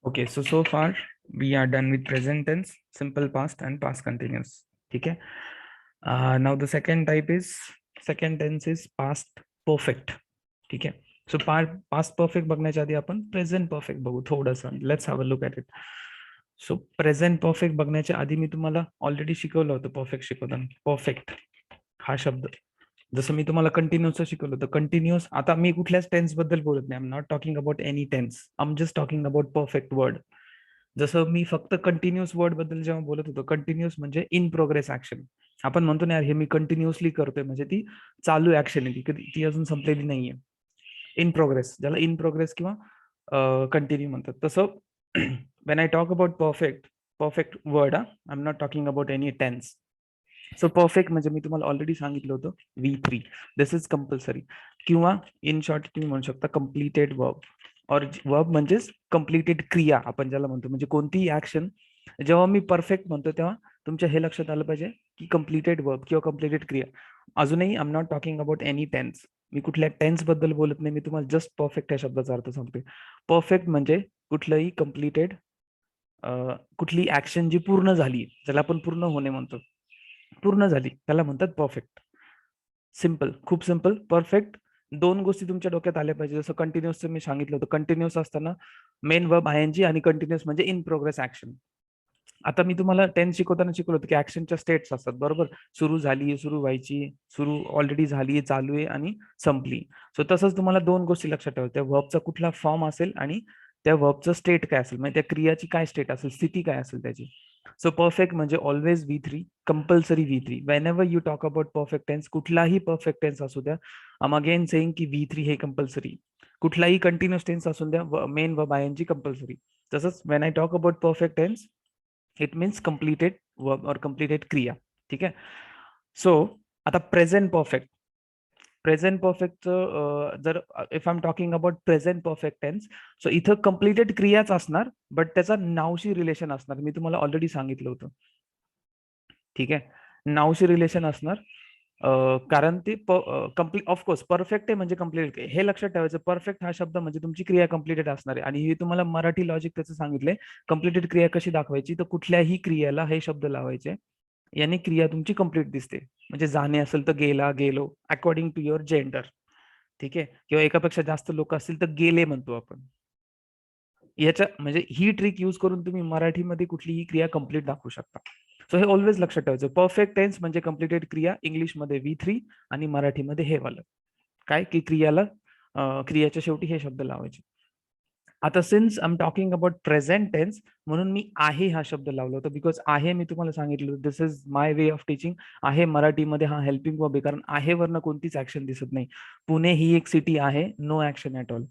Okay, so far we are done with present tense, simple past, and past continuous. Okay. Now the second tense is past perfect. ठीक आहे. So past perfect बघण्याच्या आधी आपण present perfect बघू थोडंसं. Let's have a look at it. So present perfect बघण्याच्या आधी मी तुम्हाला ऑलरेडी शिकवलं होतं परफेक्ट शिकवताना. परफेक्ट हा शब्द जसं मी तुम्हाला कंटिन्युअस शिकवलं होतं. कंटिन्युअस आता मी कुठल्याच टेन्स बद्दल बोलत नाही. I am not talking about any tense. I am just talking about perfect word. जसं मी फक्त कंटिन्युअस वर्ड बद्दल जेव्हा बोलत होतो, कंटिन्युअस म्हणजे इन प्रोग्रेस ऍक्शन. आपण म्हणतो ना यार हे मी कंटिन्युअसली करतोय, म्हणजे ती चालू ऍक्शन आहे, ती अजून संपलेली नाहीये. इन प्रोग्रेस, ज्याला इन प्रोग्रेस किंवा कंटिन्यू म्हणतात. तसं when I talk about perfect word, I am not talking about any tense. So perfect म्हणजे मी तुम्हाला ऑलरेडी सांगितलं होतं V3. दिस इज कंपल्सरी, किंवा इन शॉर्ट तुम्ही म्हणू शकता कम्प्लिटेड वर्ब. और वर्ब म्हणजेच कम्प्लिटेड क्रिया आपण ज्याला म्हणतो, म्हणजे कोणतीही ऍक्शन. जेव्हा मी परफेक्ट म्हणतो तेव्हा तुमच्या हे लक्षात आलं पाहिजे की कम्प्लिटेड वर्ब किंवा कम्प्लिटेड क्रिया. अजूनही I am not talking about any tense. मी कुठल्या टेन्स बद्दल बोलत नाही. मी तुम्हाला जस्ट परफेक्ट या शब्दाचा अर्थ सांगतोय. परफेक्ट म्हणजे कुठलंही कम्प्लिटेड, कुठली ऍक्शन जी पूर्ण झाली, ज्याला आपण पूर्ण होणे म्हणतो, पूर्ण झाली त्याला म्हणतात परफेक्ट. सिम्पल, खूप सिम्पल. परफेक्ट दोन गोष्टी तुमच्या डोक्यात आल्या पाहिजे. जसं कंटिन्युअसचं मी सांगितलं होतं, कंटिन्युअस असताना मेन वर्ब ING आणि कंटिन्युअस म्हणजे इन प्रोग्रेस ऍक्शन. आता मी तुम्हाला टेन्स शिकवताना शिकवलं होतं की ऍक्शनच्या स्टेट्स असतात, बरोबर. सुरू झाली, सुरू व्हायची, सुरू ऑलरेडी झाली, चालू आहे आणि संपली. सो तसंच तुम्हाला दोन गोष्टी लक्षात ठेवा, त्या वर्बचा कुठला फॉर्म असेल आणि त्या वर्बचं स्टेट काय असेल, म्हणजे त्या क्रियाची काय स्टेट असेल, स्थिती काय असेल त्याची. सो परफेक्ट म्हणजे always V3, compulsory V3. Whenever you talk about perfect tense, कुठलाही परफेक्ट टेन्स असू द्या, आम अगेन सेइंग की V3 हे कंपल्सरी. कुठलाही कंटिन्युअस टेन्स असू द्या, मेन वर्ब ING कंपल्सरी. तसंच when I talk about perfect tense, it means completed verb और कम्प्लिटेड क्रिया. ठीक आहे. सो आता प्रेझेंट परफेक्ट जर if I am talking about present perfect tense, so इथं कम्प्लिटेड क्रियाच असणार, बट त्याचा नावशी रिलेशन असणार. मी तुम्हाला ऑलरेडी सांगितलं होतं. ठीक आहे. नावशी रिलेशन असणार, कारण ते कम्प्लीट ऑफकोर्स परफेक्ट आहे म्हणजे कम्प्लीट हे लक्षात ठेवायचं. परफेक्ट हा शब्द म्हणजे तुमची क्रिया कम्प्लिटेड असणार आहे. आणि हे तुम्हाला मराठी लॉजिक त्याचं सांगितलंय. कम्प्लिटेड क्रिया कशी दाखवायची, तर कुठल्याही क्रियाला हे शब्द लावायचे, याने क्रिया तुमची कम्प्लीट दिसते. म्हणजे जाणे असेल तर गेला, गेलो, अकॉर्डिंग टू युअर जेंडर. ठीक आहे. किंवा एकापेक्षा जास्त लोक असतील तर गेले म्हणतो आपण. याच्या म्हणजे ही ट्रिक यूज करून तुम्ही मराठीमध्ये कुठलीही क्रिया कम्प्लीट दाखवू शकता. सो हे ऑलवेज लक्षात ठेवायचं. परफेक्ट टेन्स म्हणजे कम्प्लिटेड क्रिया, इंग्लिशमध्ये V3 आणि मराठीमध्ये हे वालं काय की क्रियाच्या शेवटी हे शब्द लावायचे. आता since I am talking about present tense, म्हणून मी आहे हा शब्द लावला होता. बिकॉज आहे मी तुम्हाला सांगितलं, this is my way of teaching. आहे मराठीमध्ये हा हेल्पिंग वर्ब आहे, कारण आहे वरनं कोणतीच ऍक्शन दिसत नाही. पुणे ही एक सिटी आहे, no action at all.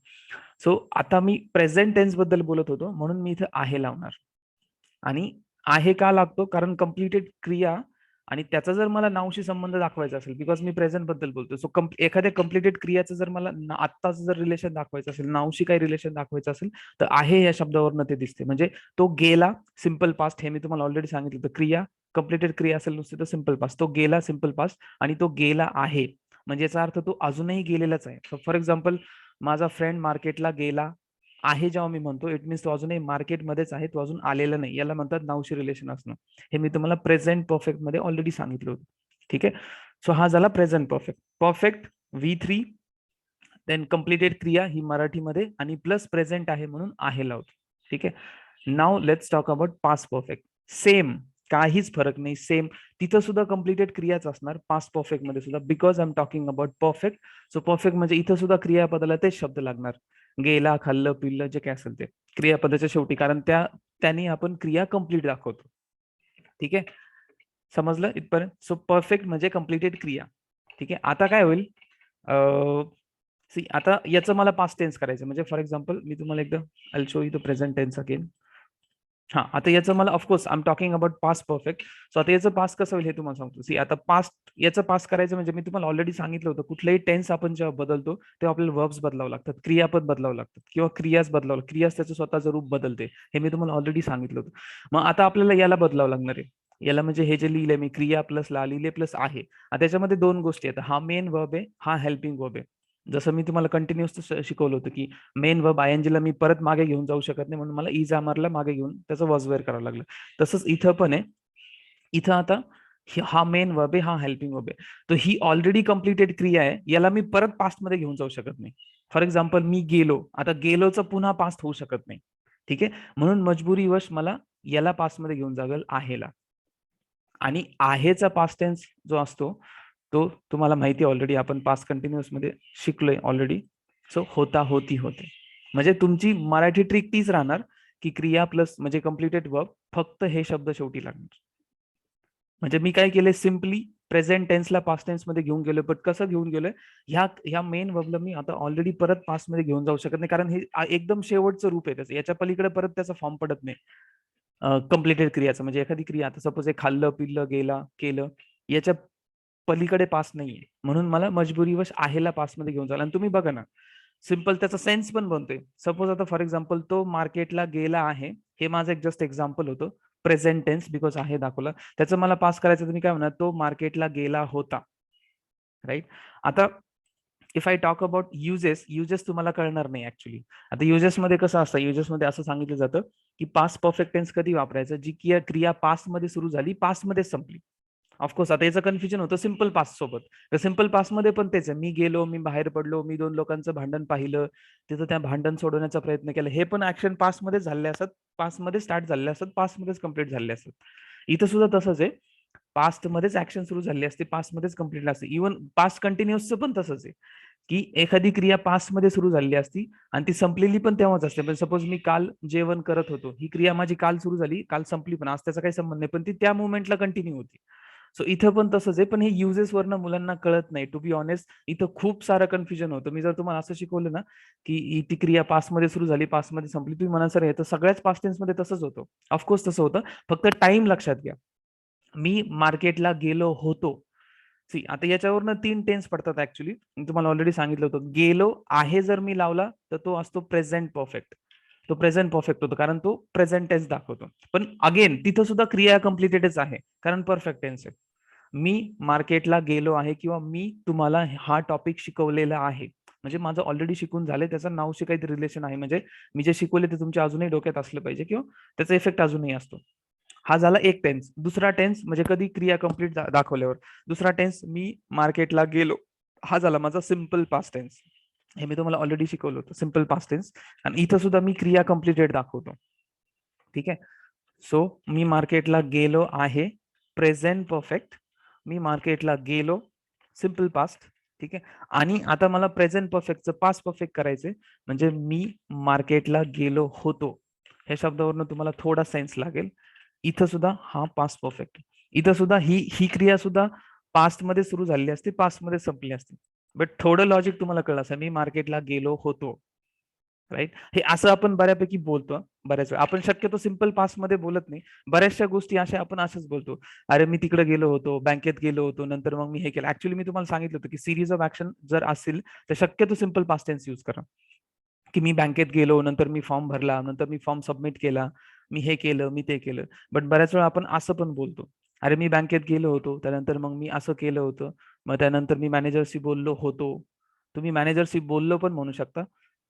So आता मी प्रेझेंट टेन्स बद्दल बोलत होतो, म्हणून मी इथे आहे लावणार. आणि आहे का लागतो, कारण कम्प्लिटेड क्रिया आणि त्याचा जर मला नावशी संबंध दाखवायचा असेल, बिकॉज मी प्रेझेंट बद्दल बोलतो. सो एखाद्या कम्प्लिटेड क्रियाचं जर मला आत्ताच जर रिलेशन दाखवायचं असेल, नावशी काही रिलेशन दाखवायचं असेल, तर आहे या शब्दावरनं ते दिसते. म्हणजे तो गेला, सिम्पल पास्ट, हे मी तुम्हाला ऑलरेडी सांगितलं. तर क्रिया कम्प्लिटेड क्रिया असेल नुसती तर सिम्पल पास्ट, तो गेला सिम्पल पास्ट, आणि तो गेला आहे म्हणजे याचा अर्थ तो अजूनही गेलेलाच आहे. फॉर एक्झाम्पल, माझा फ्रेंड मार्केटला गेला आहे जेव्हा मी म्हणतो, इट मीन्स तो अजूनही मार्केटमध्येच आहे, तो अजून आलेला नाही. याला म्हणतात नावशी रिलेशन असणं. हे मी तुम्हाला प्रेझेंट परफेक्ट मध्ये ऑलरेडी सांगितलं होतं. ठीक आहे. सो हा झाला present perfect. Perfect V3, then completed क्रिया ही मराठीमध्ये, आणि प्लस प्रेझेंट आहे म्हणून आहे लावतो. ठीक आहे. Now let's talk about past perfect. Same, काहीच फरक नाही, सेम. तिथं सुद्धा कम्प्लिटेड क्रियाच असणार पास्ट परफेक्ट मध्ये सुद्धा, because I am talking about perfect. So perfect म्हणजे इथं सुद्धा क्रियापदाला तेच शब्द लागणार. गेला, खाल्लं, पिल्लं, जे काय असेल ते क्रियापदाच्या शेवटी, कारण त्यांनी आपण क्रिया कम्प्लीट दाखवतो. ठीक आहे. समजलं इथपर्यंत. सो परफेक्ट म्हणजे कम्प्लिटेड क्रिया. ठीक आहे. आता काय होईल, सी आता याचं मला पास्ट टेन्स करायचं. म्हणजे फॉर एक्झाम्पल मी तुम्हाला एकदा I show you the present tense again. हा, आता याचं मला of course I am talking about past perfect. So आता याचं पास्ट कसं होईल हे तुम्हाला सांगतो. सी आता याचं पास्ट करायचं म्हणजे मी तुम्हाला ऑलरेडी सांगितलं होतं, कुठलंही टेन्स आपण जेव्हा बदलतो तेव्हा आपल्याला वर्ब्स बदलावं लागतात, क्रियापद बदलावं लागतात, किंवा क्रियाच बदलावं, क्रियाच त्याचं स्वतःचं रूप बदलते. हे मी तुम्हाला ऑलरेडी सांगितलं होतं. मग आता आपल्याला याला बदलावं लागणार आहे. याला म्हणजे हे जे लिहिलंय मी, क्रिया प्लस ला लिहिले प्लस आहे. आता त्याच्यामध्ये दोन गोष्टी आहेत. हा मेन वर्ब आहे, हा हेल्पिंग वर्ब आहे. जसं मी तुम्हाला कंटिन्युअस शिकवलं होतं की मेन वर्ब आयएनजीला मी परत मागे घेऊन जाऊ शकत नाही, म्हणून मला इज आमरला मागे घेऊन त्याचं वॉज वेअर करावं लागलं. तसंच इथं पण आहे. इथं आता हा मेन वर्ब आहे, हा हेल्पिंग वर्ब आहे. तर ही ऑलरेडी कम्प्लिटेड क्रिया आहे, याला मी परत पास्ट मध्ये घेऊन जाऊ शकत नाही. फॉर एक्झाम्पल मी गेलो, आता गेलोचं पुन्हा पास्ट होऊ शकत नाही. ठीक आहे, म्हणून मजबुरीवश मला याला पास्ट मध्ये घेऊन जावं आहेला. आणि आहेचा पास्ट टेन्स जो असतो तो तुम्हाला माहिती ऑलरेडी, आपण पास्ट कंटिन्युअस मध्ये शिकलोय ऑलरेडी. सो होता होती होते. म्हणजे तुमची मराठी ट्रिक तीच राहणार की क्रिया प्लस म्हणजे कम्प्लिटेड वर्ब, फक्त हे शब्द शेवटी लागणार. म्हणजे मी काय केलंय, सिम्पली प्रेझेंट टेन्सला पास्ट टेन्स मध्ये घेऊन गेलोय. बट कसं घेऊन गेलोय, ह्या मेन वर्बला मी आता ऑलरेडी परत पास्ट मध्ये घेऊन जाऊ शकत नाही, कारण हे एकदम शेवटचं रूप आहे त्याचं. याच्या पलीकडे परत त्याचा फॉर्म पडत नाही कम्प्लिटेड क्रियाचं. म्हणजे एखादी क्रिया, आता सपोज हे खाल्लं पिल्लं गेला केलं, याच्या पलीकडे पास नाहीये, म्हणून मला मजबुरीवश आहेला पास मध्ये घेऊन जायला. आणि तुम्ही बघा ना, सिंपल त्याचा सेन्स पण बनतोय. सपोज आता फॉर एक्झाम्पल तो मार्केटला गेला आहे, हे माझं एक जस्ट एक्झाम्पल होतं. प्रेझेंट टेन्स बिकॉज आहे दाखवलं, त्याचं मला पास करायचं, तुम्ही काय म्हणा, तो मार्केटला गेला होता. राईट. आता if I talk about uses, uses तुम्हाला कळणार नाही ऍक्च्युली. आता युजेस मध्ये कसं असतं, युजेस मध्ये असं सांगितलं जातं की पास्ट परफेक्ट टेन्स कधी वापरायचं, जी क्रिया पास्ट मध्ये सुरू झाली, पास्ट मध्ये संपली. ऑफकोर्स आता याचं कन्फ्युजन होतं सिम्पल पास्ट सोबत. तर सिम्पल पास्ट मध्ये पण तेच आहे, मी गेलो, मी बाहेर पडलो, मी दोन लोकांचं भांडण पाहिलं, तिथं त्या भांडण सोडवण्याचा प्रयत्न केला, हे पण ऍक्शन पास्ट मध्ये झाले असतात, पास्ट मध्ये स्टार्ट झाले असतात, पास्ट मध्येच कम्प्लीट झाले असतात. इथं सुद्धा तसंच आहे, पास्ट मध्येच ऍक्शन सुरू झाली असते, पास्ट मध्येच कम्प्लीट असते. इव्हन पास्ट कंटिन्युअसचं पण तसंच आहे की एखादी क्रिया पास्ट मध्ये सुरू झालेली असती आणि ती संपलेली पण तेव्हाच असते. पण सपोज मी काल जेवण करत होतो, ही क्रिया माझी काल सुरू झाली, काल संपली, पण आज त्याचा काही संबंध नाही, पण ती त्या मुवमेंटला कंटिन्यू होती. सो इथं पण तसंच आहे, पण हे युजेस वरनं मुलांना कळत नाही. टू बी ऑनेस्ट, इथं खूप सारं कन्फ्युजन होतं. मी जर तुम्हाला असं शिकवलं ना की ती क्रिया पास्ट मध्ये सुरू झाली, पास्ट मध्ये संपली, तुम्ही म्हणा सर हे तर सगळ्याच पास्ट टेन्स मध्ये तसंच होतं. ऑफकोर्स तसं होतं, फक्त टाइम लक्षात घ्या. मी मार्केटला गेलो होतो, सी आता याच्यावरनं 3 टेन्स पडतात ऍक्च्युली. मी तुम्हाला ऑलरेडी सांगितलं होतं, गेलो आहे जर मी लावला तर तो असतो प्रेझेंट परफेक्ट. तो प्रेझेंट परफेक्ट होतो कारण तो प्रेझेंट टेन्स दाखवतो. पण अगेन तिथं सुद्धा क्रिया कम्प्लिटेडच आहे, कारण परफेक्ट टेन्स आहे. मी मार्केटला गेलो आहे किंवा मी तुम्हाला हा टॉपिक शिकवलेला आहे, म्हणजे माझं ऑलरेडी शिकून झालंय, त्याचं नावशी काहीतरी रिलेशन आहे. म्हणजे मी जे शिकवले ते तुमच्या अजूनही डोक्यात असलं पाहिजे किंवा त्याचा इफेक्ट अजूनही असतो. हा झाला एक टेन्स. दुसरा टेन्स म्हणजे कधी क्रिया कंप्लीट दाखवल्यावर. दुसरा टेन्स मी मार्केटला गेलो, हा झाला माझा सिम्पल पास्ट टेन्स. हे मी तुम्हाला ऑलरेडी शिकवलं होतं, सिम्पल पास्ट टेन्स. आणि इथं सुद्धा मी क्रिया कंप्लिटेड दाखवतो. ठीक आहे. सो मी मार्केटला गेलो आहे, प्रेझेंट परफेक्ट. मी मार्केटला गेलो, सिम्पल पास्ट. ठीक आहे. आणि आता मला प्रेझेंट परफेक्टचं पास्ट परफेक्ट करायचंय, म्हणजे मी मार्केटला गेलो होतो. ह्या शब्दावरनं तुम्हाला थोडा सेन्स लागेल. इथं सुद्धा हा पास्ट परफेक्ट. इथं सुद्धा ही क्रिया सुद्धा पास्ट मध्ये सुरू झालेली असते, पास्ट मध्ये संपली असते. बट थोडं लॉजिक तुम्हाला कळलं असं, मी मार्केटला गेलो होतो. राईट. हे असं आपण बऱ्यापैकी बोलतो बऱ्याच वेळा. आपण शक्यतो सिम्पल पास्ट मध्ये बोलत नाही. बऱ्याचशा गोष्टी अशा आपण असंच बोलतो, अरे मी तिकडे गेलो होतो, बँकेत गेलो होतो, नंतर मग मी हे केलं. ऍक्च्युली मी तुम्हाला सांगितलं होतं की सिरीज ऑफ ऍक्शन जर असेल तर शक्यतो सिम्पल पास्ट टेन्स यूज करा. की मी बँकेत गेलो, नंतर मी फॉर्म भरला, नंतर मी फॉर्म सबमिट केला, मी हे केलं, मी ते केलं. बट बऱ्याच वेळा आपण असं पण बोलतो, अरे मी बँकेत गेलो होतो, त्यानंतर मग मी असं केलं होतं, मग त्यानंतर मी मॅनेजरशी बोललो होतो. तुम्ही मॅनेजरशी बोललो पण म्हणू शकता.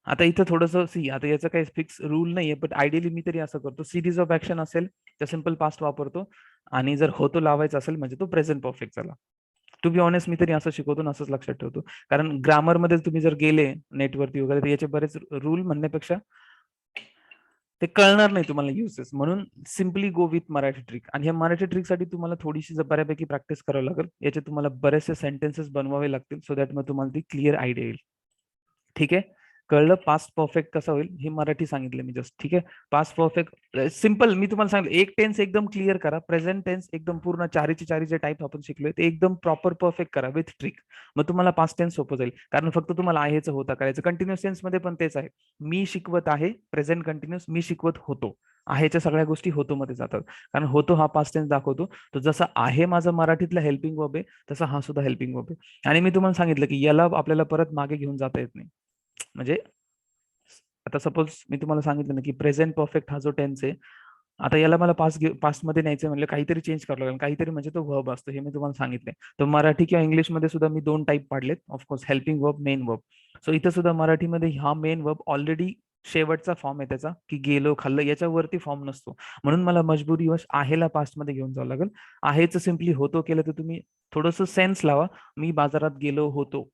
आता इथं थोडंसं सी, आता याचं काही फिक्स रूल नाहीये, बट आयडियली मी तरी असं करतो, सिरीज ऑफ ऍक्शन असेल तर सिम्पल पास्ट वापरतो, आणि जर होतो लावायचा असेल म्हणजे तो प्रेझेंट परफेक्ट झाला. टू बी ऑनेस्ट मी तरी असं शिकवतो आणि असंच लक्षात ठेवतो. कारण ग्रामरमध्ये तुम्ही जर गेले नेटवरती वगैरे, तर याचे बरेच रूल म्हणण्यापेक्षा ते कळणार नाही तुम्हाला युसेस. म्हणून simply go with Marathi trick. आणि ह्या मराठी ट्रिकसाठी तुम्हाला थोडीशी बऱ्यापैकी प्रॅक्टिस करावी लागेल. याचे तुम्हाला बरेचसे सेंटेन्सेस बनवावे लागतील, सो दॅट मग तुम्हाला ती क्लिअर आयडिया येईल. ठीक आहे. कळलं पास्ट परफेक्ट कसं होईल, हे मराठी सांगितलं मी जस्ट. ठीक आहे. पास्ट परफेक्ट सिम्पल मी तुम्हाला सांगितलं, एक टेन्स एकदम क्लिअर करा, प्रेझेंट टेन्स एकदम पूर्ण चारीचे चारी जे टाईप आपण शिकलोय ते एकदम प्रॉपर परफेक्ट करा विथ ट्रिक. मग तुम्हाला पास्ट टेन्स सोपं जाईल, कारण फक्त तुम्हाला आहेच होता करायचं. कंटिन्युअस टेन्स मध्ये पण तेच आहे, मी शिकवत आहे, प्रेझेंट कंटिन्युअस, मी शिकवत होतो. आहेच्या सगळ्या गोष्टी होतो मध्ये जातात, कारण होतो हा पास्ट टेन्स दाखवतो. तो जसा आहे माझा मराठीतला हेल्पिंग वर्ब आहे, तसा हा सुद्धा हेल्पिंग वर्ब आहे. आणि मी तुम्हाला सांगितलं की याला आपल्याला परत मागे घेऊन जाता येत नाही. म्हणजे आता सपोज मी तुम्हाला सांगितलं ना की प्रेझेंट परफेक्ट हा जो टेन्स आहे, आता याला मला पास्ट मध्ये न्यायचं म्हणलं काहीतरी चेंज करावं लागेल, काहीतरी म्हणजे तो वर्ब असतो, हे मी तुम्हाला सांगितलंय. तर मराठी किंवा इंग्लिशमध्ये सुद्धा मी दोन टाईप पाडलेत of course, helping verb, main verb. So इथं सुद्धा मराठीमध्ये हा मेन वर्ब ऑलरेडी शेवटचा फॉर्म आहे त्याचा, की गेलो खाल्लं, याच्यावरती फॉर्म नसतो. म्हणून मला मजबुरीवश आहेला पास्ट मध्ये घेऊन जावं लागेल. आहेच सिम्पली होतो केलं तर तुम्ही थोडंसं सेन्स लावा. मी बाजारात गेलो होतो,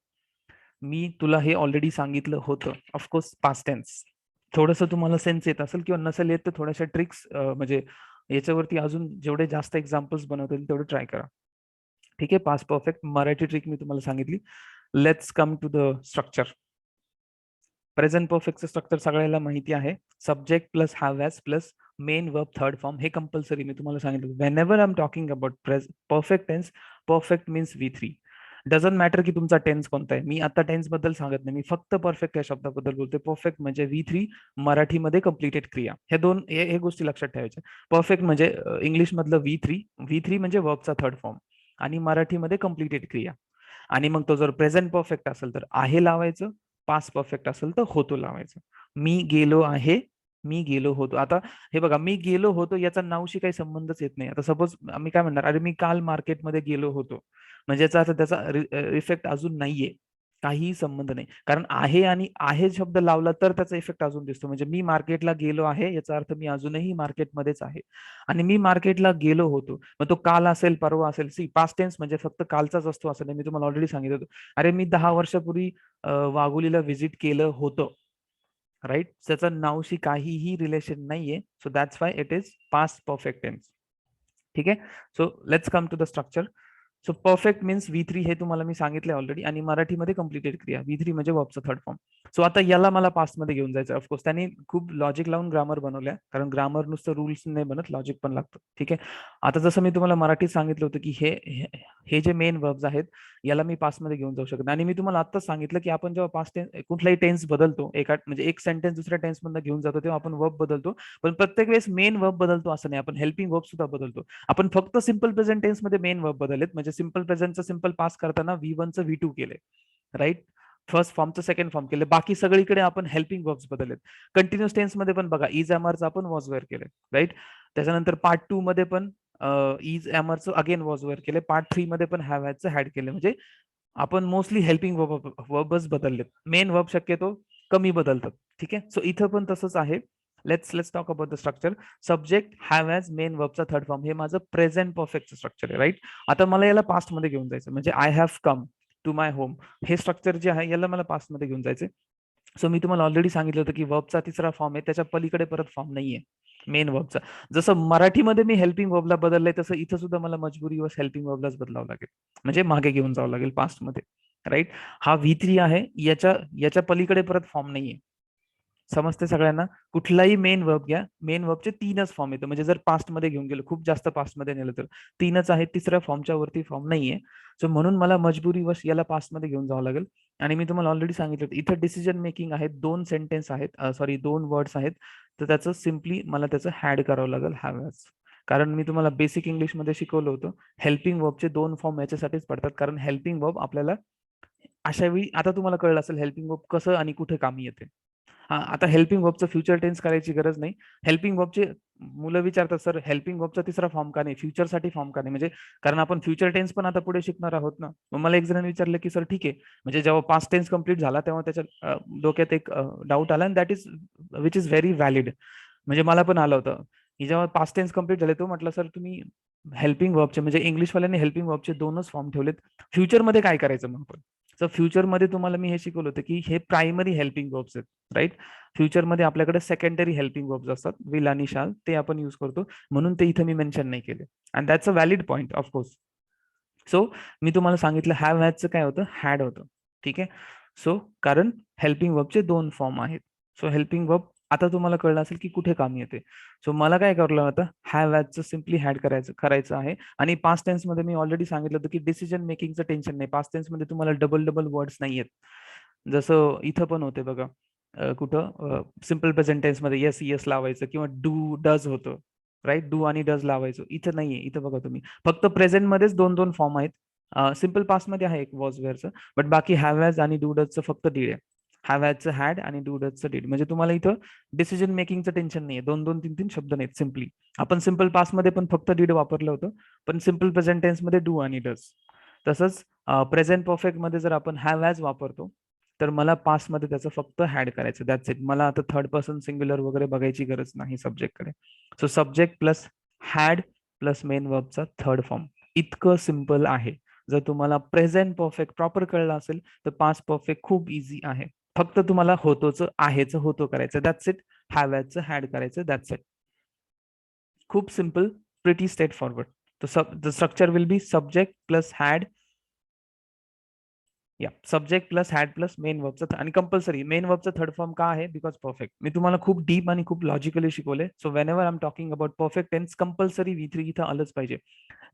मी तुला हे ऑलरेडी सांगितलं होतं, ऑफकोर्स पास्ट टेन्स. थोडंसं तुम्हाला सेन्स येत असेल किंवा नसेल येत तर थोड्याशा ट्रिक्स म्हणजे याच्यावरती अजून जेवढे जास्त एक्झाम्पल्स बनवता येईल तेवढे ट्राय करा. ठीक आहे, पास्ट परफेक्ट मराठी ट्रिक मी तुम्हाला सांगितली. Let's come to the structure. Present परफेक्टचं स्ट्रक्चर सगळ्याला माहिती आहे. Subject plus have has plus main verb third form, हे कंपल्सरी मी तुम्हाला सांगितलं. Whenever I am talking about perfect tense, perfect means V3. Doesn't matter की तुमचा टेन्स कोणता आहे. मी आता टेन्स बद्दल सांगत नाही, मी फक्त परफेक्ट या शब्दाबद्दल बोलते. परफेक्ट म्हणजे V3, मराठीमध्ये कम्प्लिटेड क्रिया. हे दोन हे गोष्टी लक्षात ठेवायच्या. परफेक्ट म्हणजे इंग्लिश मधलं V3, V3 म्हणजे वर्बचा थर्ड फॉर्म, आणि मराठीमध्ये कम्प्लिटेड क्रिया. आणि मग तो जर प्रेझेंट परफेक्ट असेल तर आहे लावायचं, पास्ट परफेक्ट असेल तर होतो लावायचं. मी गेलो आहे, मी गेलो होतो. आता हे बघा, मी गेलो होतो याचा नावशी काही संबंधच येत नाही. आता सपोज मी काय म्हणणार, अरे मी काल मार्केटमध्ये गेलो होतो, म्हणजे याचा अर्थ त्याचा इफेक्ट अजून नाहीये, काहीही संबंध नाही. कारण आहे आणि आहे शब्द लावला तर त्याचा इफेक्ट अजून दिसतो. म्हणजे मी मार्केटला गेलो आहे याचा अर्थ मी अजूनही मार्केटमध्येच आहे, आणि मी मार्केटला गेलो होतो. मग तो काल असेल, परवा असेल. सी पास्ट टेन्स म्हणजे फक्त कालचाच असतो असं नाही, मी तुम्हाला ऑलरेडी सांगितलं होतं. अरे मी 10 वर्षापूर्वी वाघोलीला व्हिजिट केलं होतं, राईट. त्याचं नावशी काहीही रिलेशन नाहीये. So that's why it is past perfect tense. ठीक आहे. So let's come to the structure. So perfect means V3, हे तुम्हाला मी सांगितलं ऑलरेडी, आणि मराठीमध्ये कम्प्लिटेड क्रिया. V3 म्हणजे वर्बचा थर्ड फॉर्म. सो आता याला मला पास्ट मध्ये घेऊन जायचं. ऑफकोर्स त्याने खूप लॉजिक लावून ग्रामर बनवल्या, कारण ग्रामर नुसतं रूल्स नाही बनत, लॉजिक पण लागतं. ठीक आहे. आता जसं मी तुम्हाला मराठीत सांगितलं होतं की हे जे मेन वर्ब्स आहेत याला मी पास्ट मध्ये घेऊन जाऊ शकत. आणि मी तुम्हाला आत्ताच सांगितलं की आपण जेव्हा पास्ट टेन्स कुठलाही टेन्स बदलतो, म्हणजे एक सेंटेन्स दुसऱ्या टेन्स मधून घेऊन जातो, तेव्हा आपण वर्ब बदलतो. पण प्रत्येक वेळेस मेन वर्ब बदलतो असं नाही, आपण हेल्पिंग वर्ब सुद्धा बदलतो. आपण फक्त सिंपल प्रेझेंट टेन्स मध्ये मेन वर्ब बदललेत, म्हणजे सिंपल प्रेझेंटचं सिंपल पास करताना V1चं V2 केले, राईट. फर्स्ट फॉर्मचं सेकंड फॉर्म केले. बाकी सगळीकडे आपण हेल्पिंग वर्ब्स बदललेत. कंटिन्युअस टेन्स मध्ये पण बघा, इज एमरचं आपण वॉज वेअर केले, राईट. त्याच्यानंतर पार्ट 2 मध्ये पण इज एमरचं अगेन वॉज वेअर केले. पार्ट 3 मध्ये पण हॅव हॅजचं हॅड केले. म्हणजे आपण मोस्टली हेल्पिंग वर्बच बदललेत, मेन वर्ब शक्यतो कमी बदलतात. ठीक आहे. सो इथं पण तसंच आहे. Let's talk about the structure. Subject have has main वर्बचा थर्ड फॉर्म, हे माझं प्रेझेंट परफेक्ट स्ट्रक्चर आहे, राईट. आता मला याला पास्ट मध्ये घेऊन जायचं, म्हणजे I have come to my home, हे स्ट्रक्चर जे आहे याला मला पास्ट मध्ये घेऊन जायचं. सो मी तुम्हाला ऑलरेडी सांगितलं होतं की वर्बचा तिसरा फॉर्म आहे, त्याच्या पलीकडे परत फॉर्म नाहीये मेन वर्बचा. जसं मराठीमध्ये मी हेल्पिंग वर्बला बदललंय, तसं इथं सुद्धा मला मजबुरीवर हेल्पिंग वर्बलाच बदलावं लागेल, म्हणजे मागे घेऊन जावं लागेल पास्ट मध्ये, राईट. हा V3 आहे, याच्या याच्या पलीकडे परत फॉर्म नाहीये. समजते सगळ्यांना. कुठलाही मेन वर्ब घ्या, मेन वर्बचे 3च फॉर्म येतं. म्हणजे जर पास्ट मध्ये घेऊन गेलो, खूप जास्त पास्ट मध्ये नेलं तर 3च आहे, तिसऱ्या फॉर्मच्या वरती फॉर्म नाहीये. सो म्हणून मला मजबुरीवश याला पास्ट मध्ये घेऊन जावं लागेल. आणि मी तुम्हाला ऑलरेडी सांगितलं इथं डिसिजन मेकिंग आहे, 2 सेंटेन्स आहेत, सॉरी 2 वर्ड्स आहेत. तर त्याचं सिम्पली मला त्याचं हॅड करावं लागेल, हॅव हॅज. कारण मी तुम्हाला बेसिक इंग्लिश मध्ये शिकवलं होतं, हेल्पिंग वर्बचे 2 फॉर्म याच्यासाठीच पडतात, कारण हेल्पिंग वर्ब आपल्याला अशा वेळी, आता तुम्हाला कळलं असेल हेल्पिंग वर्ब कसं आणि कुठे कामी येते. हा, आता हेल्पिंग वर्बचं फ्युचर टेन्स करायची गरज नाही. हेल्पिंग वर्बचे मुलं विचारतात, सर हेल्पिंग वर्बचा तिसरा फॉर्म का नाही, फ्युचरसाठी फॉर्म का नाही, म्हणजे कारण आपण फ्युचर टेन्स पण आता पुढे शिकणार आहोत ना. मग मला एक जणांनी विचारलं की सर ठीक आहे, म्हणजे जेव्हा पास्ट टेन्स कम्प्लीट झाला तेव्हा त्याच्या डोक्यात एक डाऊट आला, that is which is very valid. म्हणजे मला पण आलं होतं की जेव्हा पास्ट टेन्स कम्प्लीट झाले, तो म्हटलं सर तुम्ही हेल्पिंग वर्बचे, म्हणजे इंग्लिशवाल्यांनी हेल्पिंग वर्बचे 2च फॉर्म ठेवलेत, फ्युचरमध्ये काय करायचं मग आपण. तर फ्युचरमध्ये तुम्हाला मी हे शिकवलं होतं की हे प्रायमरी हेल्पिंग वर्ब्स आहेत, राईट. फ्युचरमध्ये आपल्याकडे सेकंडरी हेल्पिंग वर्ब्स असतात, विल आणि शाल, ते आपण युज करतो. म्हणून ते इथं मी मेन्शन नाही केले, and that's a valid point of course. So मी तुम्हाला सांगितलं हॅव हॅजचं काय होतं, हॅड होतं. ठीक आहे. सो कारण हेल्पिंग वर्बचे 2 फॉर्म आहेत. सो हेल्पिंग वर्ब आता तुम्हाला कळलं असेल की कुठे कामी येते. सो मला काय करावं होतं, हॅव हॅजचं सिम्पली हॅड करायचं आहे. आणि पास्ट टेन्स मध्ये मी ऑलरेडी सांगितलं होतं की डिसिजन मेकिंगचं टेन्शन नाही, पास्ट टेन्स मध्ये तुम्हाला डबल डबल वर्ड्स नाही आहेत. जसं इथं पण होते बघा, कुठं सिम्पल प्रेझेंट टेन्स मध्ये येस येस लावायचं, किंवा डू डज होतं, राईट. डू आणि डज लावायचं, इथं नाहीये. इथं बघा तुम्ही, फक्त प्रेझेंट मध्येच 2 फॉर्म आहेत. सिम्पल पास्ट मध्ये आहे एक वॉज वेअरचं, बट बाकी हॅव हॅज आणि डू डजचं फक्त दीड आहे. हॅव हॅडचं हॅड आणि डू डजचं डीड. म्हणजे तुम्हाला इथं डिसिजन मेकिंगचं टेन्शन नाहीये. 2-2, 3-3 शब्द नाहीत. सिम्पली आपण सिम्पल पास्ट मध्ये पण फक्त डीड वापरलं होतं, पण सिम्पल प्रेझेंट टेन्स मध्ये डू आणि डज. तसंच प्रेझेंट परफेक्ट मध्ये जर आपण हॅव हॅज वापरतो, तर मला पास्ट मध्ये त्याचं फक्त हॅड करायचं. That's it. मला आता थर्ड पर्सन सिंग्युलर वगैरे बघायची गरज नाही सब्जेक्टकडे. So subject plus had plus main वर्बचा थर्ड फॉर्म. इतकं सिम्पल आहे. जर तुम्हाला प्रेझेंट परफेक्ट प्रॉपर कळलं असेल तर पास्ट परफेक्ट खूप इझी आहे. फक्त तुम्हाला होतोचं आहेचं होतो करायचं. That's it. हॅव हॅजचं हॅड करायचं. That's it. खूप simple, pretty straightforward. The structure will be subject plus had, या subject plus had plus main वर्बचा. आणि कंपल्सरी मेन वर्बचा थर्ड फॉर्म का आहे? Because perfect. मी तुम्हाला खूप डीप आणि खूप लॉजिकली शिकवले. So whenever I am talking about perfect tense, compulsory V3 इथं आलंच पाहिजे.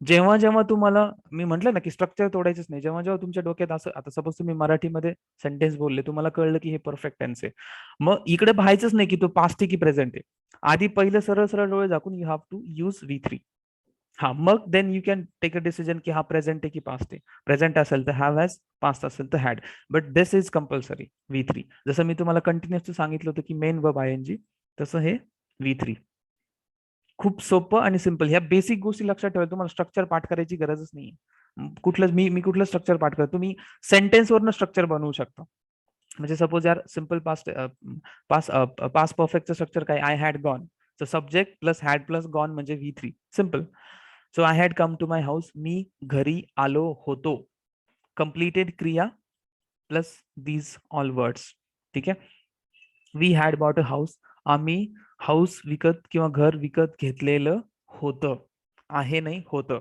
जेव्हा जेव्हा तुम्हाला मी म्हटलं ना की स्ट्रक्चर तोडायचंच नाही, जेव्हा जेव्हा तुमच्या डोक्यात असं, आता सपोज तुम्ही मराठीमध्ये सेंटेन्स बोलले, तुम्हाला कळलं की हे परफेक्ट टेन्स आहे, मग इकडे पाहायचंच नाही की तो पास्ट आहे की प्रेझेंट आहे. आधी पहिलं सरळ सरळ डोळे झाकून you have to use V3. हा, मग then you can take a decision की हा प्रेझेंट आहे की पास्ट आहे. प्रेझेंट असेल तर हॅव हॅज, पास्ट असेल तर had. But this is compulsory V3. जसं मी तुम्हाला कंटिन्युअसली सांगितलं होतं की मेन वर्ब ING, तसं हे V3. खूप सोपं आणि सिम्पल. ह्या बेसिक गोष्टी लक्षात ठेवा. तुम्हाला स्ट्रक्चर पाठ करायची गरजच नाही. कुठलं मी कुठलं स्ट्रक्चर पाठ करतो? तुम्ही सेंटेन्स वरनं स्ट्रक्चर बनवू शकता. म्हणजे सपोज यार सिम्पल पास्ट पास्ट पास्ट परफेक्टचं स्ट्रक्चर काय? I had gone. So subject plus had plus gone म्हणजे V3. Simple. So I had come to my house. मी घरी आलो होतो. कंप्लीटेड क्रिया प्लस दीज ऑल वर्ड्स. ठीक आहे. We had bought a house. आम्ही हाऊस विकत किंवा घर विकत घेतलेलं होतं. आहे नाही, होतं.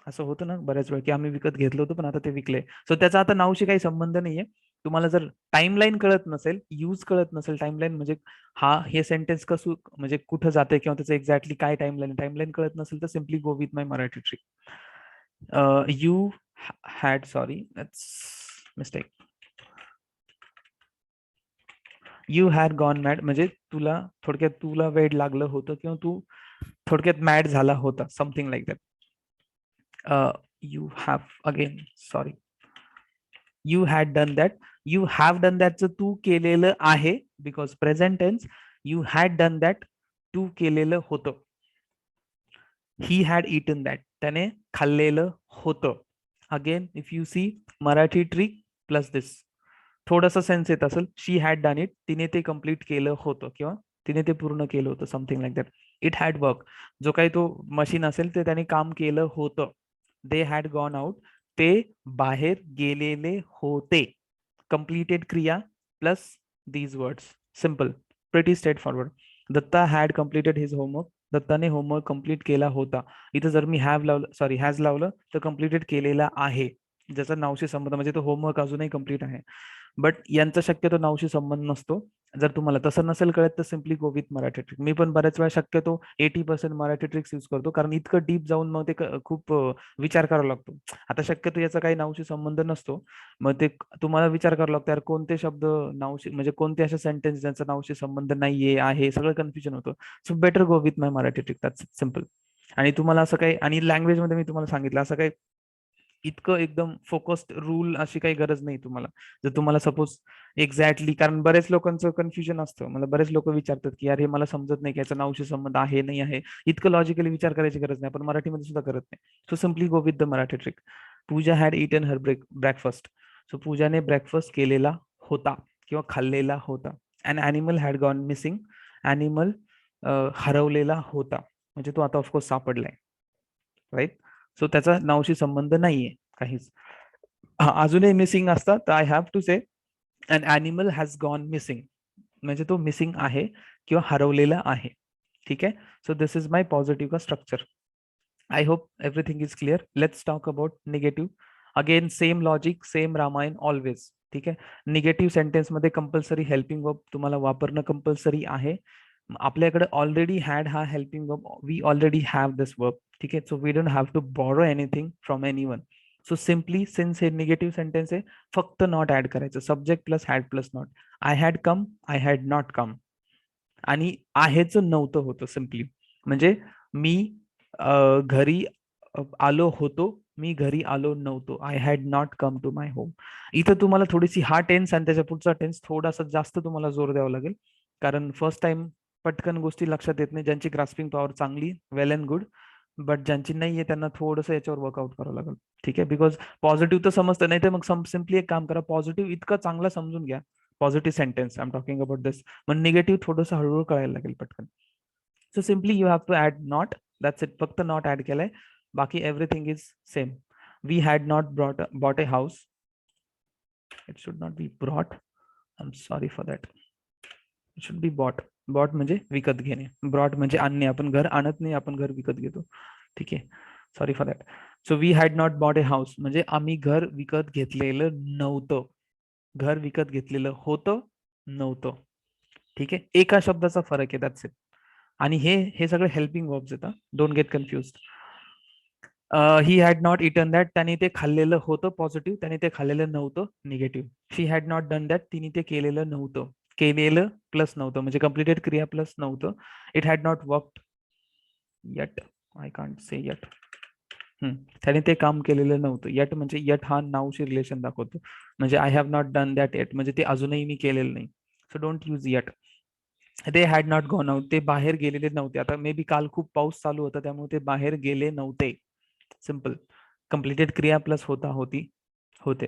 असं होतं ना बऱ्याच वेळ की आम्ही विकत घेतलं होतं पण आता ते विकले. सो त्याचा आता नावशी काही संबंध नाहीये. तुम्हाला जर टाइमलाईन कळत नसेल, यूज कळत नसेल, टाइमलाईन म्हणजे हे सेंटेन्स कसं म्हणजे कुठं जाते किंवा त्याचं एक्झॅक्टली काय टाइमलाईन कळत नसेल तर simply go with my Marathi trick. You had, sorry that's mistake. You had gone mad म्हणजे तुला थोडक्यात तुला वेड लागलं होतं किंवा तू थोडक्यात मॅड झाला होता. Something like that. You have, again sorry, you had done that. You have done दॅटचं तू केलेलं आहे. Because present tense. You had done that, तू केलेलं होतं. ही हॅड इटन दॅट, त्याने खाल्लेलं होतं. Again if you see, Marathi trick plus this. थोडंसं सेन्स येत असेल. शी हॅड डन इट, तिने ते कम्प्लीट केलं होतं किंवा तिने ते पूर्ण केलं होतं. Something like that. It had work, जो काही तो मशीन असेल ते त्याने काम केलं होतं. दे हॅड गॉन आउट, ते बाहेर गेलेले होते. कंप्लीटेड क्रिया plus these words. Simple, pretty straightforward. Datta had completed his homework. दत्ताने होमवर्क कम्प्लीट केला होता. इथं जर मी हॅव लावलं, सॉरी हॅज लावलं तर कम्प्लिटेड केलेला आहे, ज्याचा नावशी संबंध, म्हणजे तो होमवर्क अजूनही कम्प्लीट आहे. बट यांचा शक्यतो नावशी संबंध नसतो. जर तुम्हाला तसं नसेल कळत तर simply go with Marathi trick. मी पण बऱ्याच वेळा शक्यतो 80% मराठी ट्रिक्स यूज करतो, कारण इतकं डीप जाऊन मग ते खूप विचार करावा लागतो. आता शक्यतो याचा काही नावशी संबंध नसतो. मग ते तुम्हाला विचार करावा लागतो, यार कोणते शब्द नावशी, म्हणजे कोणते असे सेंटेन्स ज्यांचा नावशी संबंध नाहीये आहे, सगळं कन्फ्युजन होतं. So better go with my Marathi trick. That's simple. आणि तुम्हाला असं काही, आणि लँग्वेज मध्ये मी तुम्हाला सांगितलं असं काही इतकं एकदम फोकस्ड रूल अशी काही गरज नाही तुम्हाला. जर तुम्हाला सपोज एक्झॅक्टली, कारण बरेच लोकांचं कन्फ्युजन असतं, मला बरेच लोक विचारतात की यार हे मला समजत नाही की याचा नावशी संबंध आहे नाही आहे. इतकं लॉजिकली विचार करायची गरज नाही, आपण मराठीमध्ये सुद्धा करत नाही. So simply go with the Marathi trick. Pooja had eaten her breakfast. So पूजाने ब्रेकफास्ट केलेला होता किंवा खाल्लेला होता. An animal had gone missing. Animal हरवलेला होता, म्हणजे तो आता ऑफकोर्स सापडलाय. राईट. सो त्याचा नावशी संबंध नाहीये काहीच. अजूनही मिसिंग असतात तर I have to say an animal has gone missing, म्हणजे तो मिसिंग आहे किंवा हरवलेला आहे. ठीक आहे. So this is my positive का structure. I hope everything is clear. Let's talk about negative. Again same logic, same Ramayana always. ठीक आहे. निगेटिव्ह सेंटेन्स मध्ये कंपल्सरी हेल्पिंग वर्ब तुम्हाला वापरणं कंपल्सरी आहे. आपल्याकडे ऑलरेडी हॅड हा helping verb, we already have this verb. ठीक आहे. So we don't have to borrow anything from anyone. So simply, since हे निगेटिव्ह सेंटेन्स आहे, फक्त नॉट ऍड करायचं. Subject plus had plus not. I had come, I had not come. आणि आहेच नव्हतं होतं सिम्पली. म्हणजे मी घरी आलो होतो मी घरी आलो नव्हतो. I had not come to my home. इथं तुम्हाला थोडीशी हा टेन्स आणि त्याच्या पुढचा टेन्स थोडासा जास्त तुम्हाला जोर द्यावा लागेल, कारण फर्स्ट टाइम पटकन गोष्टी लक्षात येत नाही. ज्यांची ग्रास्पिंग पॉवर चांगली, वेल अँड गुड, बट ज्यांची नाहीये त्यांना थोडंसं याच्यावर वर्कआउट करावं लागेल. ठीक आहे, बिकॉज पॉझिटिव्ह तर समजतं, नाही तर मग सिम्पली एक काम करा, पॉझिटिव्ह इतकं चांगलं समजून घ्या, positive sentence I am talking about this, मग निगेटिव्ह थोडंसं हळूहळू कळायला लागेल पटकन. So simply you have to add not, that's it. फक्त नॉट ऍड केलंय, बाकी everything is same. We had not bought a house. It should not be brought. I'm sorry for that. It should be bought. Bought म्हणजे विकत घेणे, brought म्हणजे आणणे. आपण घर आणत नाही, आपण घर विकत घेतो. ठीक आहे, sorry for that. So we had not bought a house म्हणजे आम्ही घर विकत घेतलेलं नव्हतं. घर विकत घेतलेलं होतं, नव्हतं. ठीक आहे, एका शब्दाचा फरक आहे, दॅट्स इट. आणि हे सगळे हेल्पिंग वर्ब्स येतात, don't get confuse. He had not eaten that, त्याने ते खाल्लेलं होतं पॉझिटिव्ह, त्याने ते खाल्लेलं नव्हतं negative. She had not done that, तिने ते केलेलं नव्हतं. केलेलं प्लस नव्हतं म्हणजे कम्प्लिटेड क्रिया प्लस नव्हतं. It had not worked yet, I can't say yet. त्याने ते काम केलेलं नव्हतं. यट म्हणजे यट हा नावशी रिलेशन दाखवतो, म्हणजे I have not done that yet म्हणजे ते अजूनही मी केलेलं नाही. So don't use yet. ते हॅड नॉट गॉन आउट, ते बाहेर गेलेले नव्हते. आता मे बी काल खूप पाऊस चालू होता त्यामुळे ते बाहेर गेले नव्हते. सिंपल. कंप्लीटेड क्रिया प्लस होता होती होते,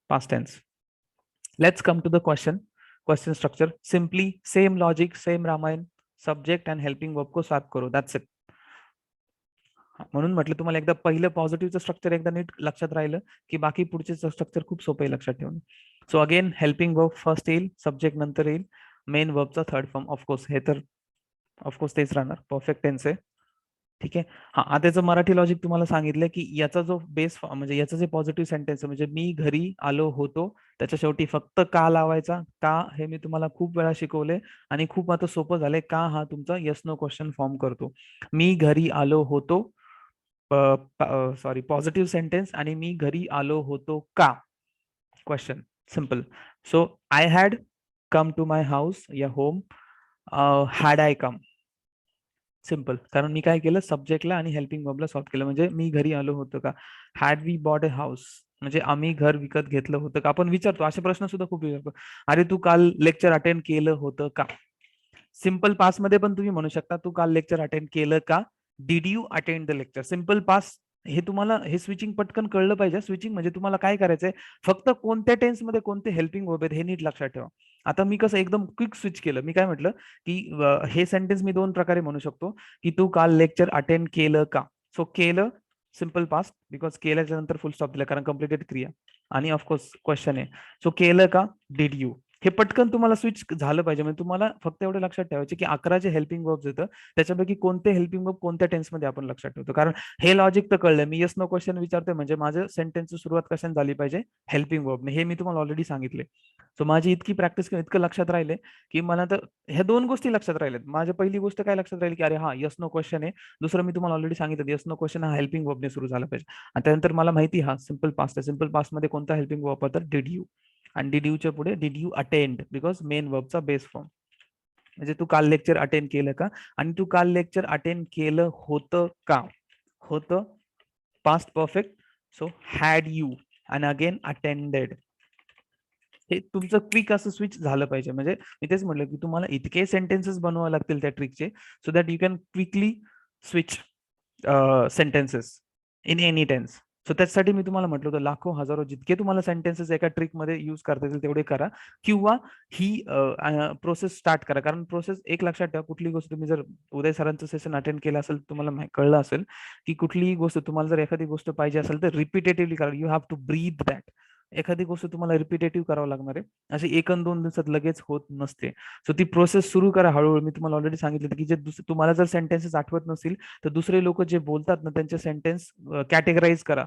past tense. Let's come to the question structure. Simply same logic, same Ramayan, subject and helping verb को स्वॅप करो, दॅट्स इट. म्हणून म्हटलं तुम्हाला, एकदा पहिलं पॉझिटिव्हचं स्ट्रक्चर एकदा नीट लक्षात राहिलं की बाकी पुढचे स्ट्रक्चर खूप सोपं आहे लक्षात ठेवणं. So again helping verb first येईल, सब्जेक्ट नंतर येईल, मेन वर्बचा थर्ड फॉर्म. ऑफकोर्स हे तर ऑफकोर्स तेच राहणार, परफेक्ट टेन्स आहे. ठीक आहे. हा, आता त्याचं मराठी लॉजिक तुम्हाला सांगितलं की याचा जो बेस म्हणजे याचं जे पॉझिटिव्ह सेंटेन्स म्हणजे मी घरी आलो होतो, त्याच्या शेवटी फक्त का लावायचा. का हे मी तुम्हाला खूप वेळा शिकवले आणि खूप आता सोपं झालंय. का हा तुमचा येस नो क्वेश्चन फॉर्म करतो. मी घरी आलो होतो, सॉरी, पॉझिटिव्ह सेंटेन्स, आणि मी घरी आलो होतो का, question. Simple. So I had come to my house या home, had I come. Simple, कारण मी काय केलं, सब्जेक्टला आणि हेल्पिंग वर्बला सॉल्व केलं. म्हणजे मी घरी आलो होतो का. Had we bought a house म्हणजे आम्ही घर विकत घेतलं होतं का. आपण विचारतो असे प्रश्न सुद्धा खूप विचारतो. अरे तू काल लेक्चर अटेंड केलं होतं का. सिंपल पास मध्ये पण तुम्ही म्हणू शकता, तू काल लेक्चर अटेंड केलं का. Did you attend the lecture. Simple past. हे तुम्हाला हे स्विचिंग पटकन कळलं पाहिजे. स्विचिंग म्हणजे तुम्हाला काय करायचंय, फक्त कोणत्या टेन्स मध्ये कोणते हेल्पिंग वर्ब आहेत हे नीट लक्षात ठेवा. आता मी कसं एकदम क्विक स्विच केलं. मी काय म्हटलं की हे सेंटेन्स मी दोन प्रकारे म्हणू शकतो, की तू काल लेक्चर अटेंड केलं का. सो केलं सिंपल पास्ट, बिकॉज केल्याच्या नंतर फुल स्टॉप दिला कारण कम्प्लिटेड क्रिया, आणि ऑफकोर्स क्वेश्चन आहे. सो केलं का, डिड यू. हे पटकन तुम्हाला स्विच झालं पाहिजे. म्हणजे तुम्हाला फक्त एवढं लक्षात ठेवायचे की 11 जे हेल्पिंग वर्ब्स येतं त्याच्यापैकी कोणते हेल्पिंग वर्ब कोणत्या टेन्समध्ये आपण लक्षात ठेवतो. कारण हे लॉजिक तर कळलं. मी येस नो क्वेश्चन विचारतोय म्हणजे माझं सेंटेन्सची सुरुवात कशाने झाली पाहिजे, हेल्पिंग वर्बने. हे मी तुम्हाला ऑलरेडी सांगितले. सो माझी इतकी प्रॅक्टिस इतकं लक्षात राहिले की मला तर ह्या दोन गोष्टी लक्षात राहिल्यात. माझ्या पहिली गोष्ट काय लक्षात राहिली की अरे हा येस नो क्वेश्चन आहे. दुसरं मी तुम्हाला ऑलरेडी सांगितलं, येस नो क्वेश्चन हा हेल्पिंग वर्बने सुरू झाला पाहिजे. आणि त्यानंतर मला माहिती हा सिंपल पास्ट आहे. सिंपल पास्ट मध्ये कोणता हेल्पिंग वर्ब होता, डिड यू. आणि डिड यूच्या पुढे did you attend, because main वर्बचा बेस फॉर्म. म्हणजे तू काल लेक्चर अटेंड केलं का, आणि तू काल लेक्चर अटेंड केलं होतं का. होतं past perfect. So had you आणि अगेन अटेंडेड. हे तुमचं क्विक असं स्विच झालं पाहिजे. म्हणजे मी तेच म्हटलं की तुम्हाला इतके सेंटेन्सेस बनवावे लागतील त्या ट्रिकचे, so that you can quickly switch sentences in any tense. So त्यासाठी मी तुम्हाला म्हटलं होतं लाखो हजारो जितके तुम्हाला सेंटेन्सेस एका ट्रिकमध्ये यूज करता येतील तेवढे करा, किंवा ही प्रोसेस स्टार्ट करा. कारण प्रोसेस एक लक्षात ठेवा, कुठली गोष्ट तुम्ही जर उदय सरांचं सेशन अटेंड केलं असेल तुम्हाला कळलं असेल की कुठलीही गोष्ट तुम्हाला जर एखादी गोष्ट पाहिजे असेल तर रिपिटेटिव्हली करा. You have to breathe that. एखादी गोष्ट तुम्हाला रिपिटेटिव्ह करावं लागणार आहे. अशी 1 अन् 2 दिवसात लगेच होत नसते. सो ती प्रोसेस सुरू करा हळूहळू. मी तुम्हाला ऑलरेडी सांगितलं की जे तुम्हाला जर सेंटेन्सेस आठवत नसतील तर दुसरे लोक जे बोलतात ना त्यांचे सेंटेन्स कॅटेगराईज करा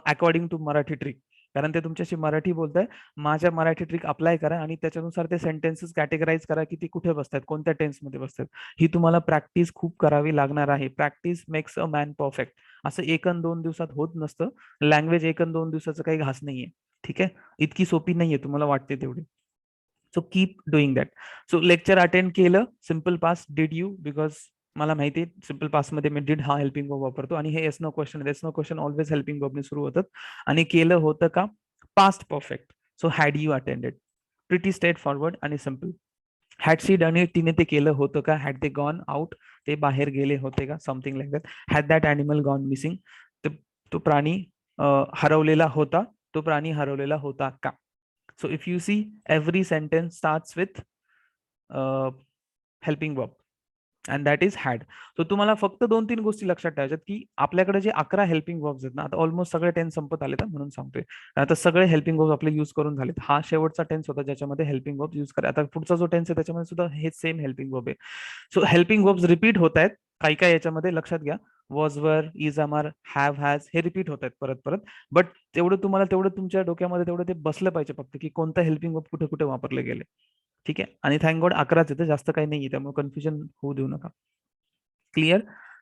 अकॉर्डिंग टू मराठी ट्रिक. कारण ते तुमच्याशी मराठी बोलताय, माझ्या मराठी ट्रिक अप्लाय करा आणि त्याच्यानुसार ते सेंटेन्सेस कॅटेगराईज करा की ती कुठे बसतात, कोणत्या टेन्समध्ये बसतात. ही तुम्हाला प्रॅक्टिस खूप करावी लागणार आहे. Practice makes a man perfect. असं 1 अन् 2 दिवसात होत नसतं. लँग्वेज 1 अन् 2 दिवसाचं काही घास नाहीये. ठीक आहे, इतकी सोपी नाहीये तुम्हाला वाटते तेवढी. So keep doing that. So lecture attend केलं, simple past did you, because मला माहिती आहे सिम्पल पास्ट मध्ये मी डिड हा हेल्पिंग वर्ब वापरतो आणि हे yes no question yes no question always helping वर्बने सुरू होतात आणि केलं होतं का past perfect. So had you attended, pretty straightforward आणि simple. Had she done it, तिने ते केलं होतं का. हॅड दे गॉन आउट, ते बाहेर गेले होते का, something like that. Had that animal gone missing, तो प्राणी हरवलेला होता, तो प्राणी हरवलेला होता का. So if you see every sentence starts with helping verb and that is had. So तुम्हाला फक्त 2-3 गोष्टी लक्षात ठेवायच्यात की आपल्याकडे जे 11 हेल्पिंग वर्ब्स आहेत ना, आता ऑलमोस्ट सगळे टेन्स संपत आले म्हणून सांगतोय. आता सगळे हेल्पिंग वर्ब्स आपले यूज करून झालेत. हा शेवटचा टेन्स होता ज्याच्यामध्ये हेल्पिंग वर्ब यूज करा. आता पुढचा जो टेन्स आहे त्याच्यामध्ये सुद्धा हे सेम हेल्पिंग वर्ब आहे. सो हेल्पिंग वर्ब्स रिपीट होत आहेत. काही काही याच्यामध्ये लक्षात घ्या, was were, is am are, have has हे रिपीट होत आहेत परत परत. बट तेवढं तुमच्या डोक्यामध्ये तेवढं ते बसलं पाहिजे फक्त की कोणतं हेल्पिंग वर्ब कुठे कुठे वापरले गेले. ठीक आहे. आणि थँक गॉड 11च येतं, जास्त काही नाहीये, त्यामुळे कन्फ्युजन होऊ देऊ नका. Clear?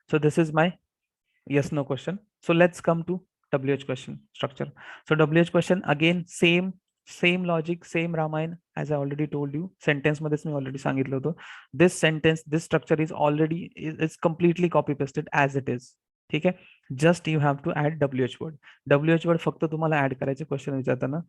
So this is my yes no question. So let's come to WH question structure. So WH question again same logic, same Ramayana as I already told you. Sentence मध्येच मी already सांगितलं होतं. This sentence, this structure is already is completely copy pasted as it is. ठीक आहे. Just you have to add WH word. WH word फक्त तुम्हाला add करायचे question विचारताना.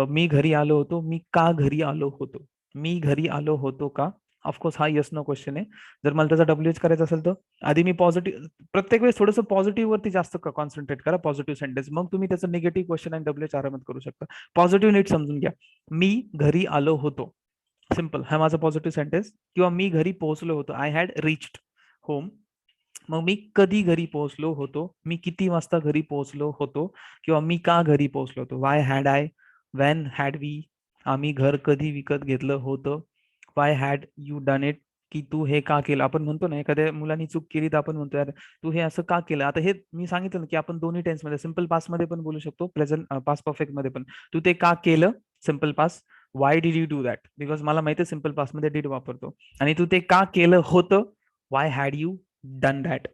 मी घरी आलो होतो, मी का घरी आलो होतो, मी घरी आलो होतो का. ऑफकोर्स हा येस नो क्वेश्चन आहे. जर मला त्याचा डब्ल्यूएच करायचा असेल तर आधी मी पॉझिटिव्ह, प्रत्येक वेळेस थोडंसं पॉझिटिव्ह वरती जास्त कॉन्सन्ट्रेट करा, पॉझिटिव्ह सेंटेन्स. मग तुम्ही त्याचं निगेटिव्ह क्वेश्चन आणि डब्ल्यूएच आरामात करू शकता. पॉझिटिव्ह नीट समजून घ्या. मी घरी आलो होतो, सिम्पल, हा माझा पॉझिटिव्ह सेंटेन्स. किंवा मी घरी पोहोचलो होतो, आय हॅड रिच्ड होम. मग मी कधी घरी पोहोचलो होतो, मी किती वाजता घरी पोहोचलो होतो. किंवा मी का घरी पोहोचलो होतो, why had I, when had we, आम्ही घर कधी विकत घेतलं होतं. Why had you done it, की तू हे का केलं. आपण म्हणतो ना, एखाद्या मुलांनी चूक केली तर आपण म्हणतो यार तू हे असं का केलं. आता हे मी सांगितलं ना की आपण दोन्ही टेन्स मध्ये, सिम्पल पास्ट मध्ये पण बोलू शकतो, प्रेझेंट पास्ट परफेक्ट मध्ये पण. तू ते का केलं, simple past. Y did you do that, because मला माहिती आहे सिम्पल पास्ट मध्ये डिड वापरतो. आणि तू ते का केलं होतं, why had you done that.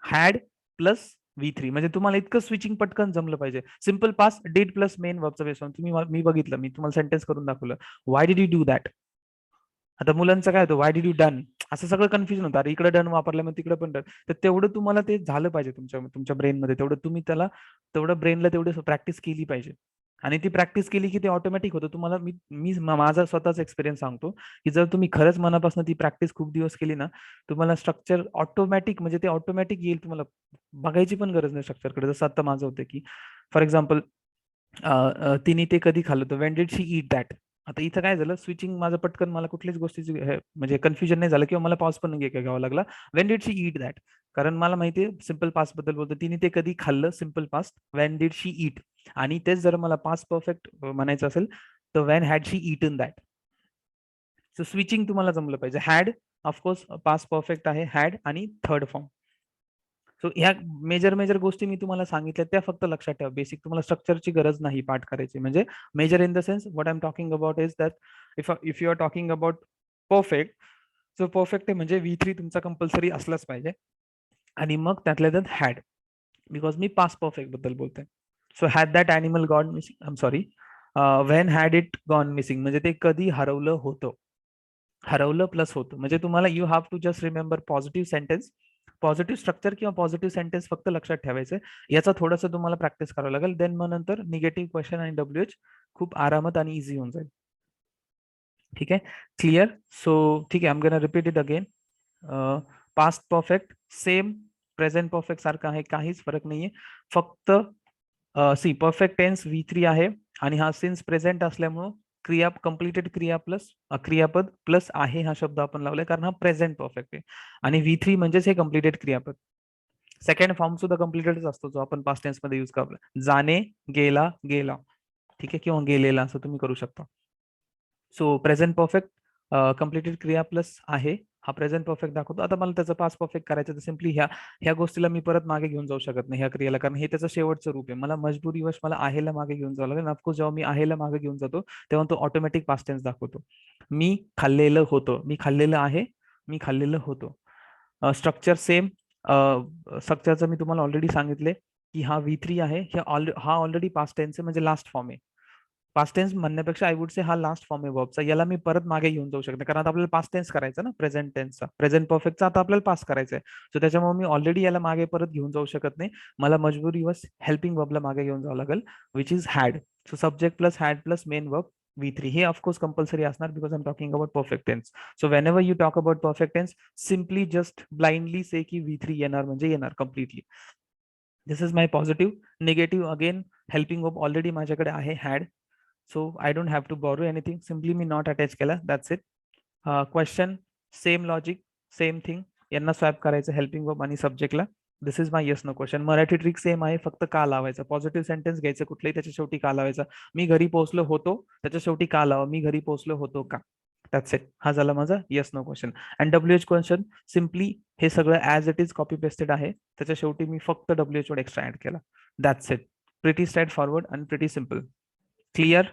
Had plus V3 म्हणजे तुम्हाला इतकं स्विचिंग पटकन जमलं पाहिजे. Simple past did plus main वर्बचा बेस. तुम्ही मी बघितलं, मी तुम्हाला सेंटेन्स करून दाखवलं. Why did you do that. आता मुलांचं काय होतं, वाय डिड यू डन, असं सगळं कन्फ्युजन होतं. अरे इकडे डन वापरलं मग तिकडे पण डन. तर तेवढं तुम्हाला ते झालं पाहिजे तुमच्या ब्रेनमध्ये, तेवढं तुम्ही त्याला तेवढं ब्रेनला तेवढं प्रॅक्टिस केली पाहिजे. आणि ती प्रॅक्टिस केली की ते ऑटोमॅटिक होतं. तुम्हाला मी माझा स्वतःचा एक्सपिरियन्स सांगतो की जर तुम्ही खरंच मनापासून ती प्रॅक्टिस खूप दिवस केली ना, तुम्हाला स्ट्रक्चर ऑटोमॅटिक, म्हणजे ते ऑटोमॅटिक येईल. तुम्हाला बघायची पण गरज नाही स्ट्रक्चरकडे. जसं आता माझं होतं की फॉर एक्झाम्पल तिने ते कधी खाल्लं होतं, Wien did she eat that. आता इथं काय झालं, स्विचिंग माझं पटकन, मला कुठलीच गोष्टीची म्हणजे कन्फ्युजन नाही झालं किंवा मला पॉज पण नाही घ्यावा लागला. Wien did she eat that, कारण मला माहिती आहे सिम्पल पास्ट बद्दल बोलतो. तिने ते कधी खाल्लं, simple past, when did she eat. आणि तेच जर मला पास्ट परफेक्ट म्हणायचं असेल तर when had she eaten that. So switching तुम्हाला जमलं पाहिजे. हॅड ऑफकोर्स पास्ट परफेक्ट आहे, हॅड आणि थर्ड फॉर्म. सो ह्या मेजर गोष्टी मी तुम्हाला सांगितल्या, त्या फक्त लक्षात ठेवा. बेसिक तुम्हाला स्ट्रक्चरची गरज नाही पाठ करायची. म्हणजे major in the sense what I am talking about is that if you are talking about perfect, so perfect आहे म्हणजे V3 तुमचा कंपल्सरी असलाच पाहिजे. आणि मग त्यातल्या त्यात had, because me past perfect बद्दल बोलतोय. So had that animal gone missing, I am sorry, when had it gone missing म्हणजे ते कधी हरवलं होतं. हरवलं प्लस होतं म्हणजे तुम्हाला you have to just remember positive sentence, positive structure किंवा पॉझिटिव्ह सेंटेन्स फक्त लक्षात ठेवायचं. याचा थोडंसं तुम्हाला प्रॅक्टिस करावं लागेल. देन मग नंतर निगेटिव्ह क्वेश्चन आणि WH खूप आरामात आणि इझी होऊन जाईल. ठीक आहे, क्लिअर. सो ठीक आहे, I am gonna repeat it again. Past perfect same present perfect सारखं आहे, काहीच फरक नाहीये. फक्त सी परफेक्ट टेन्स V3 आहे आणि हा सिन्स प्रेझेंट असल्यामुळं क्रिया कंप्लीटेड क्रिया प्लस क्रियापद प्लस आहे हा शब्द आपण लावलाय, कारण हा प्रेझेंट परफेक्ट आहे. आणि V3 म्हणजेच हे कंप्लीटेड क्रियापद. सेकंड फॉर्म सुद्धा कंप्लीटेडच असतो जो आपण पास्ट टेन्स मध्ये युज करतो. जाणे, गेला, गेला. ठीक आहे, किंवा गेलेला असं तुम्ही करू शकता. सो प्रेझेंट परफेक्ट कंप्लीटेड क्रिया प्लस आहे, हा प्रेझेंट परफेक्ट दाखवतो. आता मला त्याचं पास्ट परफेक्ट करायचं तर सिम्पली ह्या गोष्टीला मी परत मागे घेऊन जाऊ शकत नाही ह्या क्रियेला, कारण हे त्याचं शेवटचं रूप आहे. मला मजबुरीवश मला आहेला मागे घेऊन जावं लागेल. ऑफकोर्स जेव्हा मी आहेला मागे घेऊन जातो तेव्हा तो ऑटोमॅटिक पास्ट टेन्स दाखवतो. मी खाल्लेलं होतं, मी खाल्लेलं आहे, मी खाल्लेलं होतं. Structure same. स्ट्रक्चरचं मी तुम्हाला ऑलरेडी सांगितले की हा V3 आहे, हा ऑलरेडी पास्ट टेन्स आहे म्हणजे लास्ट फॉर्म आहे. पास्ट टेन्स म्हणण्यापेक्षा आय वुड से हा लास्ट फॉर्म आहे वर्बचा, याला मी परत मागे घेऊन जाऊ शकते, कारण आता आपल्याला पास्ट टेन्स करायचा ना, प्रेझेंट टेन्सचा, प्रेझेंट परफेक्टचा आता आपल्याला पास करायचा आहे. सो त्याच्यामुळे मी ऑलरेडी याला मागे परत घेऊन जाऊ शकत नाही, मला मजबुरीवश हेल्पिंग वर्बला मागे घेऊन जावं लागेल, which is had. So subject plus had plus main verb V3 हे ऑफकोर्स कंपल्सरी असणार, because I am talking about perfect tense. So whenever you talk about perfect tense, simply just blindly say की V3 येणार म्हणजे येणार completely. This is my positive. Negative again, helping verb already माझ्याकडे आहे had, so I don't have to borrow anything, simply मी not attach केला, that's it. Question, same logic, same thing, यांना swap करायचं हेल्पिंग वर्ब आणि सब्जेक्टला. This is my yes no question. Marathi trick same आहे, फक्त का लावायचं, पॉझिटिव्ह सेंटेन्स घ्यायचं कुठलंही, त्याच्या शेवटी का लावायचा. मी घरी पोहोचलो होतो, त्याच्या शेवटी का लावा, मी घरी पोहोचलो होतो का, दॅट्स इट. हा झाला माझा yes no question. And WH question simply हे सगळं as it is copy pasted आहे, त्याच्या शेवटी मी फक्त WH वर्ड एक्स्ट्रा ऍड केला, that's it. Pretty straightforward and pretty simple. Clear.